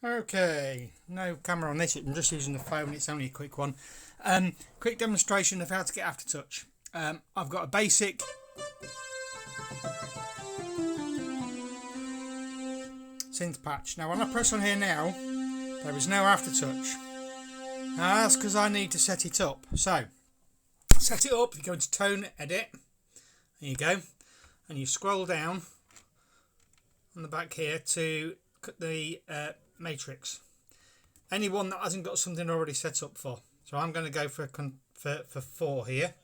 Okay, no camera on this, I'm just using the phone, it's only a quick one. Quick demonstration of how to get Aftertouch. I've got a basic synth patch. Now when I press on here now, there is no Aftertouch. Now that's because I need to set it up. So, set it up, you go into Tone Edit, there you go, and you scroll down on the back here to cut the matrix. Anyone that hasn't got something already set up for. So I'm going to go for 4 here.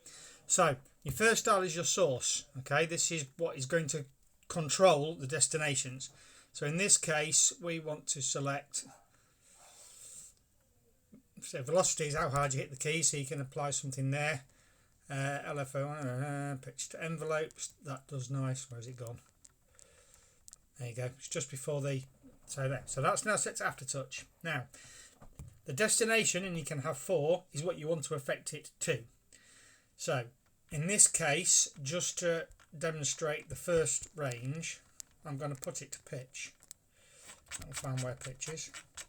So your first dial is your source. Okay, this is what is going to control the destinations. So in this case, we want to select. So velocity is how hard you hit the key, so you can apply something there. LFO, pitch to envelopes. That does nice. Where's it gone? There you go. It's just before the. So that's now set to Aftertouch. Now, the destination, and you can have 4, is what you want to affect it to. So, in this case, just to demonstrate the first range, I'm going to put it to pitch. I'll find where pitch is. It's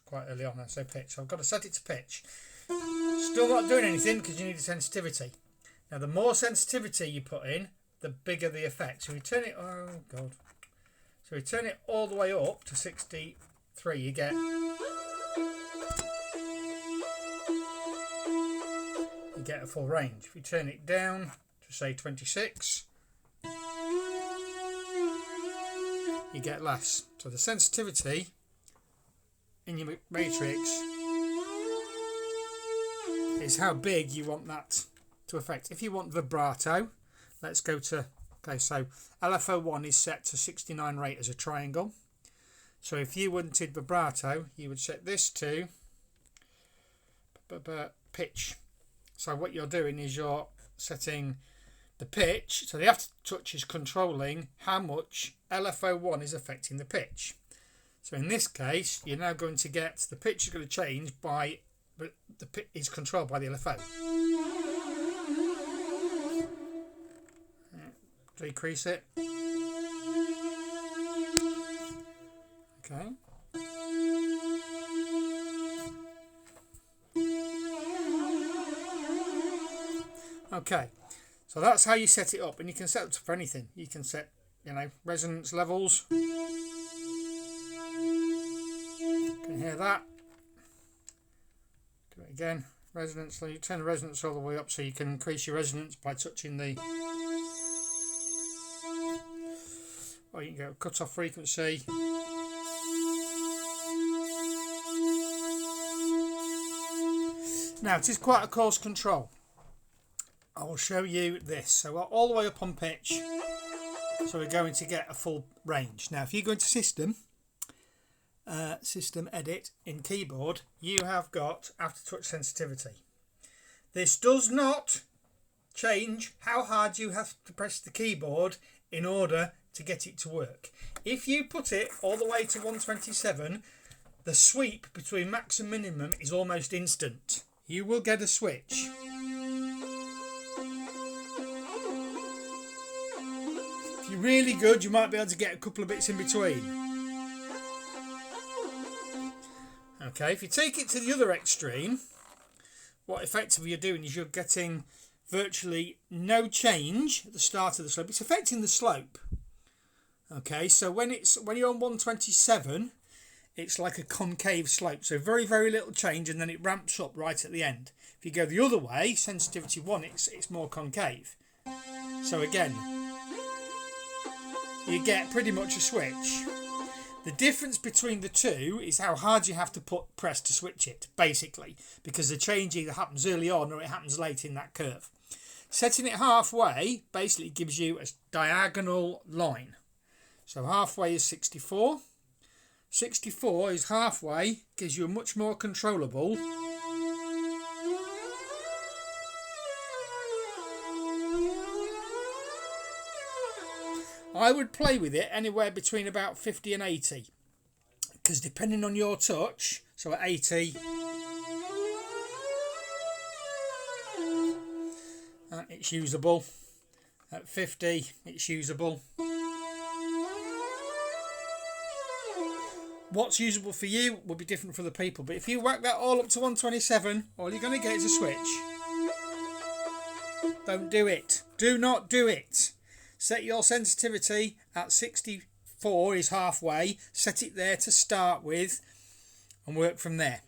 quite early on, I say pitch. So I've got to set it to pitch. Still not doing anything because you need the sensitivity. Now, the more sensitivity you put in, the bigger the effect. So we turn it. Oh God. So we turn it all the way up to 63, you get a full range. If you turn it down to say 26, you get less. So the sensitivity in your matrix is how big you want that to affect. If you want vibrato, let's go to. Okay, so LFO1 is set to 69 rate as a triangle. So if you wanted vibrato, you would set this to pitch. So what you're doing is you're setting the pitch. So the Aftertouch is controlling how much LFO1 is affecting the pitch. So in this case, you're now going to get the pitch is going to change by, but the pitch is controlled by the LFO. Decrease it. Okay. Okay. So that's how you set it up, and you can set it for anything. You can set, resonance levels. You can hear that. Do it again. Resonance. So you turn the resonance all the way up, so you can increase your resonance by touching the. Or you can go cut off frequency. Now it is quite a coarse control. I will show you this. So we're all the way up on pitch. So we're going to get a full range. Now if you go into System Edit in Keyboard, you have got Aftertouch sensitivity. This does not change how hard you have to press the keyboard in order to get it to work. If you put it all the way to 127, the sweep between max and minimum is almost instant. You will get a switch. If you're really good, you might be able to get a couple of bits in between. Okay, if you take it to the other extreme, what effectively you're doing is you're getting virtually no change at the start of the slope. It's affecting the slope. Okay, so when you're on 127, it's like a concave slope. So very, very little change, and then it ramps up right at the end. If you go the other way, sensitivity 1, it's more concave. So again, you get pretty much a switch. The difference between the two is how hard you have to press to switch it, basically, because the change either happens early on or it happens late in that curve. Setting it halfway basically gives you a diagonal line. So halfway is 64. 64 is halfway, gives you a much more controllable. I would play with it anywhere between about 50 and 80. Because depending on your touch, so at 80, it's usable. At 50, it's usable. what's usable for you will be different for the people. But if you whack that all up to 127, all you're going to get is a switch. Don't do it. Do not do it. Set your sensitivity at 64 is halfway. Set it there to start with and work from there.